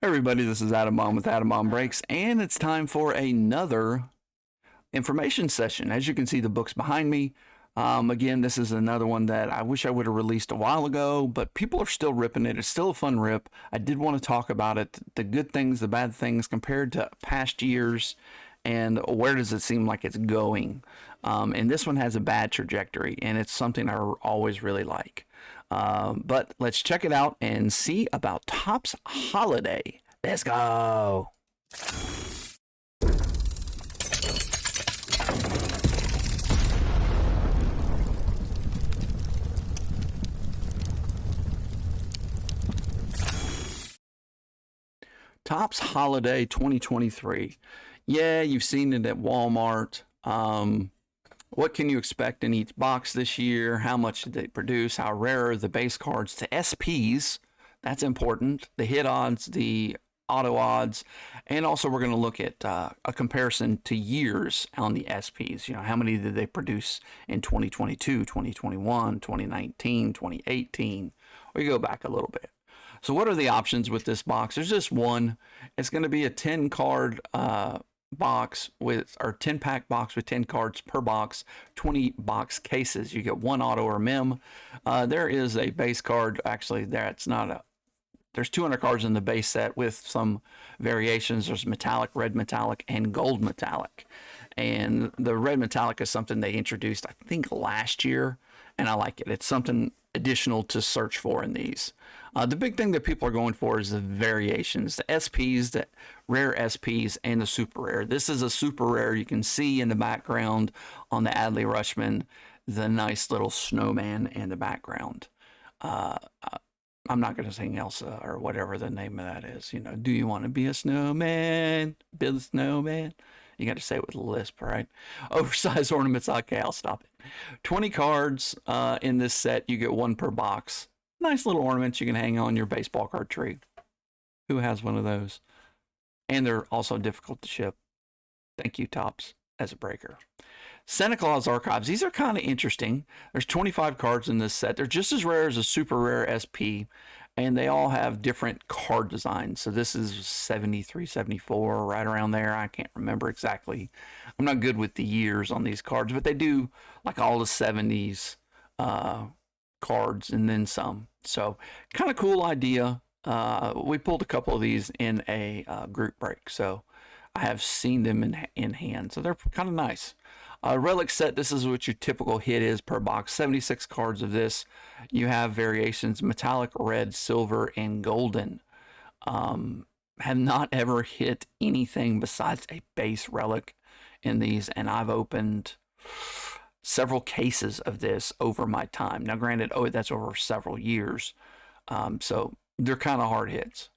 Everybody, this is Adam On with Adam On Breaks, and it's time for another information session. As you can see, the book's behind me. Again, this is another one that I wish I would have released a while ago, but people are still ripping it. It's still a fun rip. I did want to talk about it, the good things, the bad things compared to past years, and where does it seem like it's going. And this one has a bad trajectory, and it's something I always really like. But let's check it out and see about Topps Holiday. Let's go. Topps Holiday 2023. Yeah, you've seen it at Walmart. What can you expect in each box this year? How much did they produce? How rare are the base cards to SPs? That's important. The hit odds, the auto odds, and also we're going to look at a comparison to years on the SPs. You know, how many did they produce in 2022, 2021, 2019, 2018? We go back a little bit. So what are the options with this box? There's just one. It's going to be a 10 card box with, or 10 pack box with 10 cards per box, 20 box cases. You get one auto or mem. There is a base card. Actually, that's not a, there's 200 cards in the base set with some variations. There's metallic, red metallic, and gold metallic. And the red metallic is something they introduced, I think, last year, and I like it. It's something additional to search for in these. The big thing that people are going for is the variations, the SPs, the rare SPs, and the super rare. This is a super rare. You can see in the background on the Adley Rushman the nice little snowman in the background. I'm not going to sing Elsa or whatever the name of that is. You know, do you want to be a snowman? Build a snowman? You got to say it with a lisp, right? Oversized ornaments. Okay, I'll stop it. 20 cards in this set. You get one per box. Nice little ornaments you can hang on your baseball card tree. Who has one of those? And they're also difficult to ship. Thank you, Topps, as a breaker. Santa Claus Archives. These are kind of interesting. There's 25 cards in this set. They're just as rare as a Super Rare SP, and they all have different card designs. So this is 73, 74, right around there. I can't remember exactly. I'm not good with the years on these cards, but they do like all the 70s cards and then some. So kind of cool idea. We pulled a couple of these in a group break, so I have seen them in hand. So they're kind of nice. Relic set, this is what your typical hit is per box. 76 cards of this. You have variations, metallic, red, silver, and golden. Have not ever hit anything besides a base relic in these, and I've opened several cases of this over my time. Now, granted, that's over several years, so they're kind of hard hits.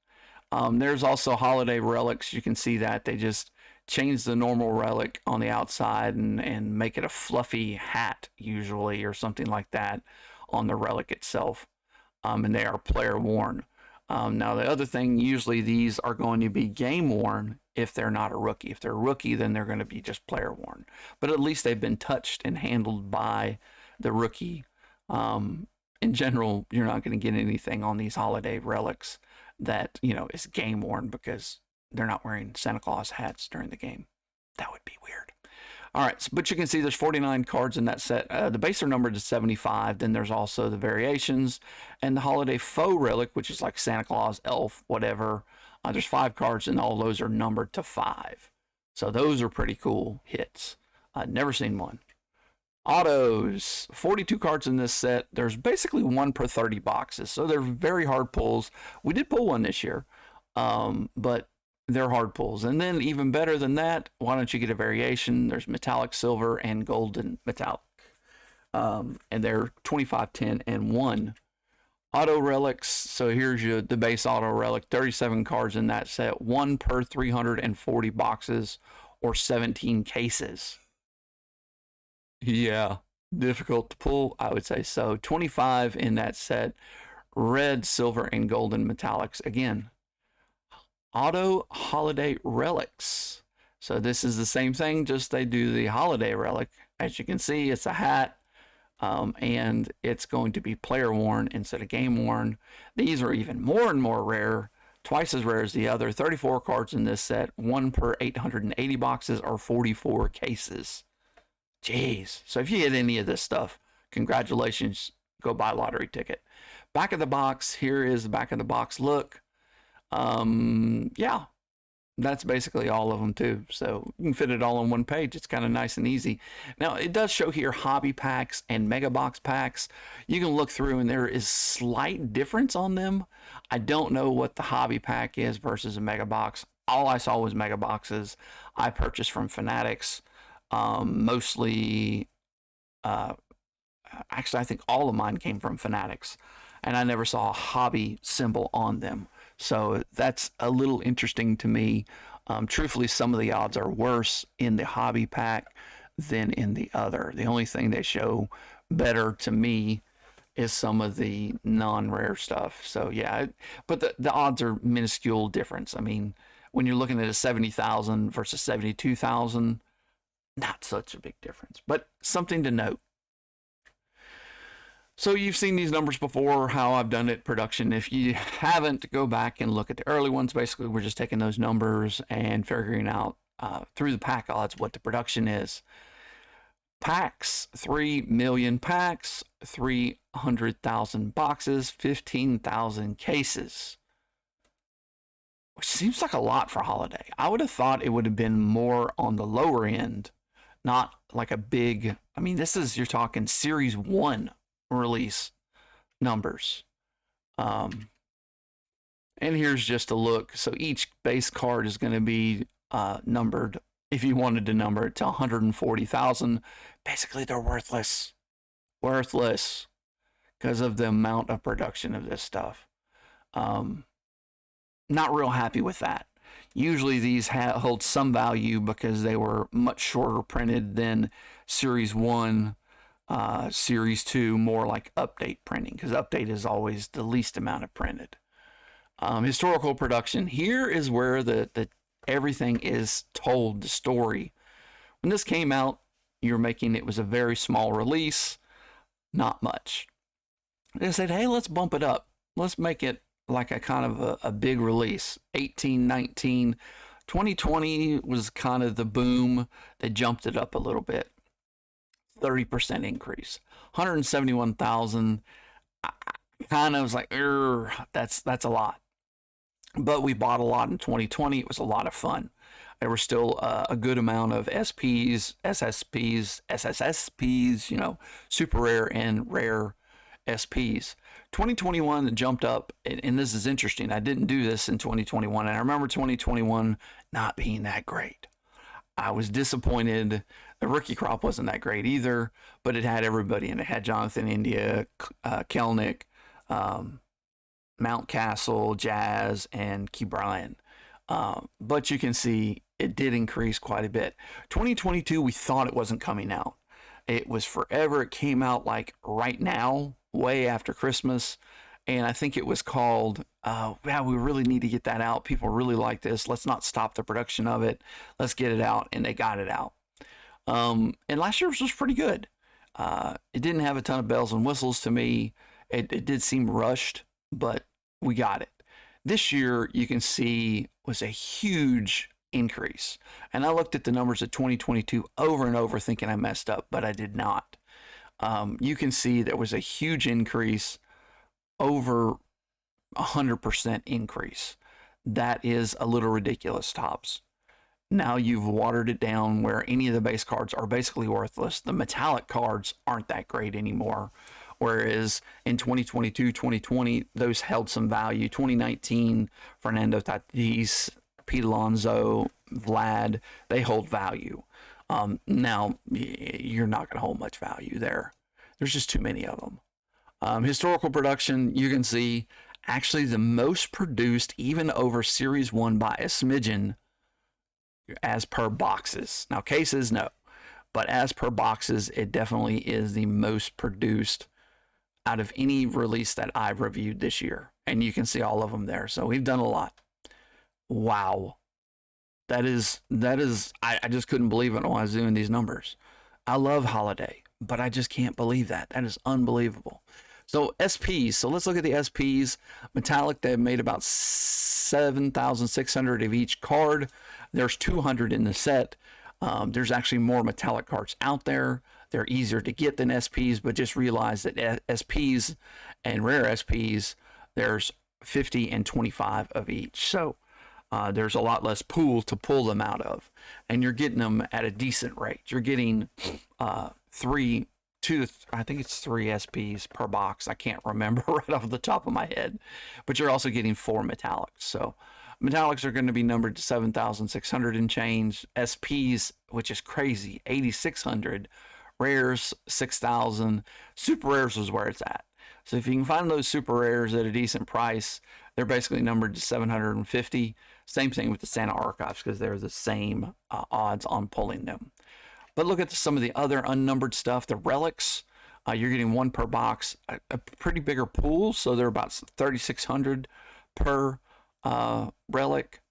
There's also holiday relics. You can see that they just change the normal relic on the outside and make it a fluffy hat usually or something like that on the relic itself. And they are player worn. Now the other thing, usually these are going to be game worn if they're not a rookie. If they're a rookie, then they're going to be just player worn. But at least they've been touched and handled by the rookie. In general, you're not going to get anything on these holiday relics that, you know, is game worn because they're not wearing Santa Claus hats during the game. That would be weird. All right, so, but you can see there's 49 cards in that set. The base are numbered to 75. Then there's also the variations and the holiday faux relic, which is like Santa Claus, elf, whatever. There's 5 cards, and all those are numbered to 5. So those are pretty cool hits. Never seen one. Autos, 42 cards in this set. There's basically one per 30 boxes, so they're very hard pulls. We did pull one this year, but they're hard pulls. And then even better than that, why don't you get a variation? There's metallic, silver, and golden metallic. And they're 25, 10, and 1. Auto relics, so here's the base auto relic, 37 cards in that set, 1 per 340 boxes or 17 cases. Yeah, difficult to pull, I would say so. 25 in that set, red, silver, and golden metallics. Again, auto holiday relics. So this is the same thing, just they do the holiday relic. As you can see, it's a hat, and it's going to be player worn instead of game worn. These are even more and more rare twice as rare as the other. 34 cards in this set, 1 per 880 boxes or 44 cases. Jeez. So if you hit any of this stuff, congratulations. Go buy a lottery ticket. Back of the box. Here is the back of the box look. Yeah, that's basically all of them too. So you can fit it all on one page. It's kind of nice and easy. Now it does show here hobby packs and mega box packs. You can look through and there is slight difference on them. I don't know what the hobby pack is versus a mega box. All I saw was mega boxes. I purchased from Fanatics. Mostly, actually I think all of mine came from Fanatics, and I never saw a hobby symbol on them. So that's a little interesting to me. Truthfully, some of the odds are worse in the hobby pack than in the other. The only thing they show better to me is some of the non-rare stuff. So yeah, but the odds are minuscule difference. I mean, when you're looking at a 70,000 versus 72,000, not such a big difference, but something to note. So you've seen these numbers before, how I've done it production. If you haven't, go back and look at the early ones. Basically, we're just taking those numbers and figuring out through the pack odds what the production is. Packs, 3 million packs, 300,000 boxes, 15,000 cases. Which seems like a lot for holiday. I would have thought it would have been more on the lower end, not like a big, I mean, this is, you're talking Series 1 release numbers. And here's just a look. So each base card is going to be numbered, if you wanted to number it, to 140,000. Basically, they're worthless. Worthless because of the amount of production of this stuff. Not real happy with that. Usually these hold some value because they were much shorter printed than Series 1. Series 2, more like update printing, because update is always the least amount of printed. Historical production. Here is where the everything is told, the story. When this came out, it was a very small release, not much. They said, hey, let's bump it up. Let's make it like a kind of a big release. 18, 19, 2020 was kind of the boom. They jumped it up a little bit. 30% increase. 171,000. I kind of was like, that's a lot. But we bought a lot in 2020. It was a lot of fun. There were still a good amount of SPs, SSPs, SSSPs, super rare and rare SPs. 2021 jumped up, and this is interesting. I didn't do this in 2021, and I remember 2021 not being that great. I was disappointed. The rookie crop wasn't that great either, but it had everybody in it. It had Jonathan India, Kelnick, Mountcastle, Jazz, and Key Bryan. But you can see it did increase quite a bit. 2022, we thought it wasn't coming out. It was forever. It came out like right now, way after Christmas. And I think it was called, yeah, we really need to get that out. People really like this. Let's not stop the production of it. Let's get it out. And they got it out. And last year's was pretty good. It didn't have a ton of bells and whistles to me. It did seem rushed, but we got it. This year, you can see, was a huge increase. And I looked at the numbers of 2022 over and over thinking I messed up, but I did not. You can see there was a huge increase, over 100% increase. That is a little ridiculous, tops. Now you've watered it down where any of the base cards are basically worthless. The metallic cards aren't that great anymore. Whereas in 2022, 2020, those held some value. 2019, Fernando Tatis, Pete Alonso, Vlad, they hold value. Now, you're not going to hold much value there. There's just too many of them. Historical production, you can see actually the most produced, even over Series 1 by a smidgen, as per boxes. Now, cases, no. But as per boxes, it definitely is the most produced out of any release that I've reviewed this year. And you can see all of them there. So we've done a lot. Wow. That is, I just couldn't believe it when I was doing these numbers. I love holiday, but I just can't believe that. That is unbelievable. So SPs. So let's look at the SPs. Metallic, they made about 7,600 of each card. There's 200 in the set. There's actually more metallic cards out there. They're easier to get than SPs, but just realize that SPs and rare SPs, there's 50 and 25 of each. So there's a lot less pool to pull them out of, and you're getting them at a decent rate. You're getting I think it's 3 SPs per box. I can't remember right off the top of my head, but you're also getting 4 metallics. So metallics are going to be numbered to 7,600 and change. SPs, which is crazy, 8,600. Rares, 6,000. Super rares is where it's at. So if you can find those super rares at a decent price, they're basically numbered to 750. Same thing with the Santa Archives, because they're the same odds on pulling them. But look at some of the other unnumbered stuff. The relics, you're getting 1 per box, a pretty bigger pool. So they're about 3,600 per relic.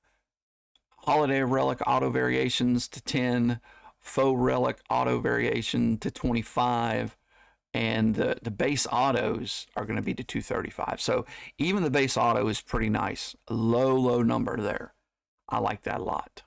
Holiday relic auto variations to 10. Faux relic auto variation to 25. And the base autos are going to be to 235. So even the base auto is pretty nice. Low number there. I like that a lot.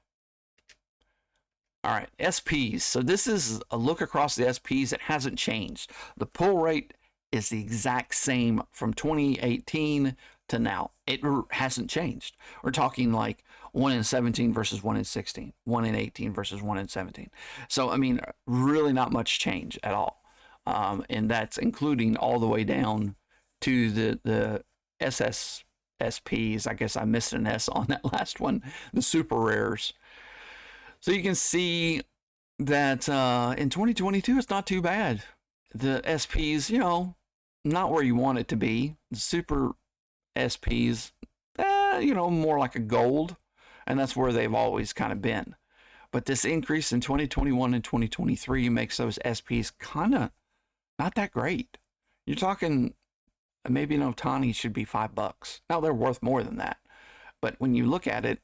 All right, SPs. So this is a look across the SPs. It hasn't changed. The pull rate is the exact same from 2018 to now. It hasn't changed. We're talking like 1 in 17 versus 1 in 16, 1 in 18 versus 1 in 17. So, I mean, really not much change at all. And that's including all the way down to the SPs. I guess I missed an S on that last one, the super rares. So you can see that in 2022, it's not too bad. The SPs, not where you want it to be. The super SPs, more like a gold, and that's where they've always kind of been. But this increase in 2021 and 2023 makes those SPs kind of not that great. You're talking maybe an Otani should be $5. Now they're worth more than that, but when you look at it,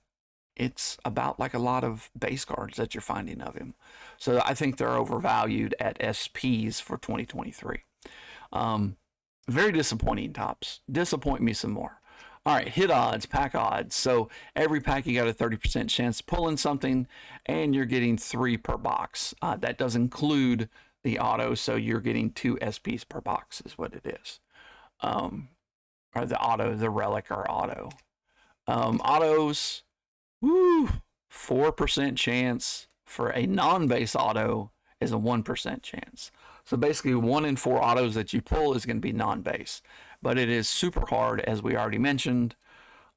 it's about like a lot of base cards that you're finding of him. So I think they're overvalued at SPs for 2023. Very disappointing, Tops. Disappoint me some more. All right, hit odds, pack odds. So every pack you got a 30% chance of pulling something, and you're getting 3 per box. That does include the auto, so you're getting 2 SPs per box is what it is. Or the relic or auto. Autos, 4% chance for a non-base auto is a 1% chance. So basically 1 in 4 autos that you pull is going to be non-base. But it is super hard, as we already mentioned.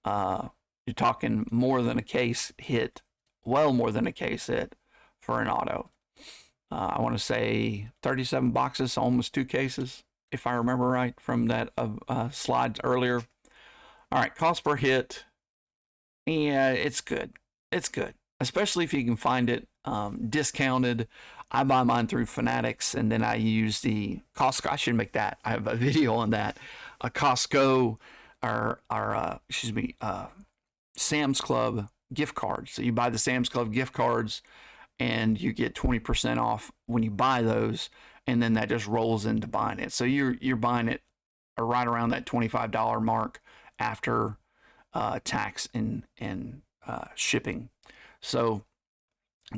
You're talking more than a case hit, well more than a case hit for an auto. I want to say 37 boxes, almost 2 cases, if I remember right from that slide earlier. All right, cost per hit. Yeah, it's good. It's good, especially if you can find it discounted. I buy mine through Fanatics, and then I use the Costco. I should make that. I have a video on that. A Costco or Sam's Club gift cards. So you buy the Sam's Club gift cards, and you get 20% off when you buy those, and then that just rolls into buying it. So you're buying it right around that $25 mark after tax and shipping. So,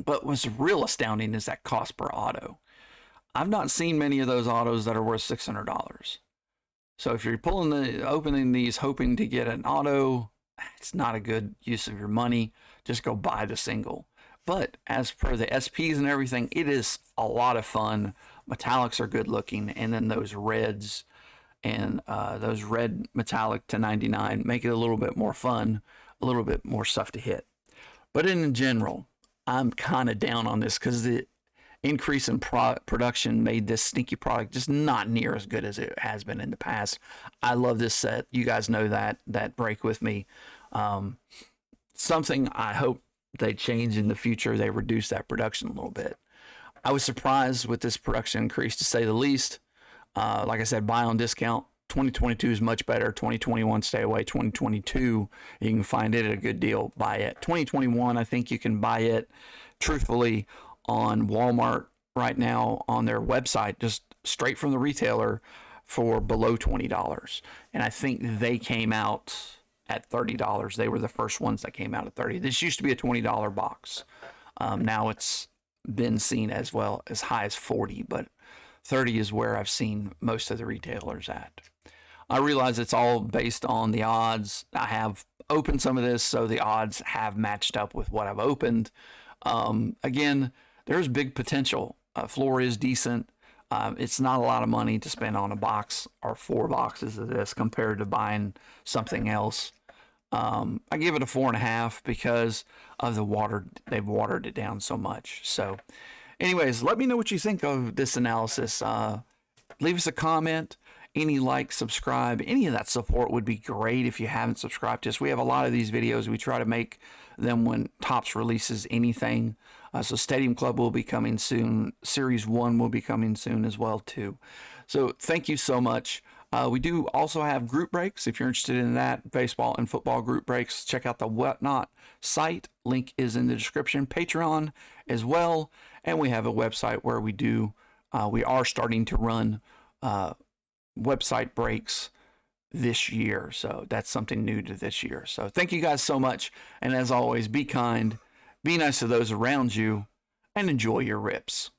but what's real astounding is that cost per auto. I've not seen many of those autos that are worth $600. So if you're opening these hoping to get an auto, it's not a good use of your money. Just go buy the single. But as per the SPs and everything, it is a lot of fun. Metallics are good looking, and then those reds and those red metallic to 99 make it a little bit more fun, a little bit more stuff to hit. But in general, I'm kind of down on this because the increase in production made this sneaky product just not near as good as it has been in the past. I love this set. You guys know that break with me. Something I hope they change in the future. They reduce that production a little bit. I was surprised with this production increase, to say the least. Like I said, buy on discount. 2022 is much better. 2021, stay away. 2022, you can find it at a good deal. Buy it. 2021, I think you can buy it, truthfully, on Walmart right now on their website, just straight from the retailer for below $20. And I think they came out at $30. They were the first ones that came out at 30. This used to be a $20 box. Now it's been seen as well as high as 40, but 30 is where I've seen most of the retailers at. I realize it's all based on the odds. I have opened some of this, so the odds have matched up with what I've opened. Again, there's big potential. Floor is decent. It's not a lot of money to spend on a box or 4 boxes of this compared to buying something else. I give it a 4.5 because of the water. They've watered it down so much. So anyways, let me know what you think of this analysis. Leave us a comment. Any like, subscribe, any of that support would be great if you haven't subscribed to us. We have a lot of these videos. We try to make them when Topps releases anything. So Stadium Club will be coming soon. Series 1 will be coming soon as well too. So thank you so much. We do also have group breaks. If you're interested in that, baseball and football group breaks, check out the Whatnot site. Link is in the description. Patreon as well. And we have a website where we are starting to run website breaks this year. So that's something new to this year. So thank you guys so much. And as always, be kind, be nice to those around you, and enjoy your rips.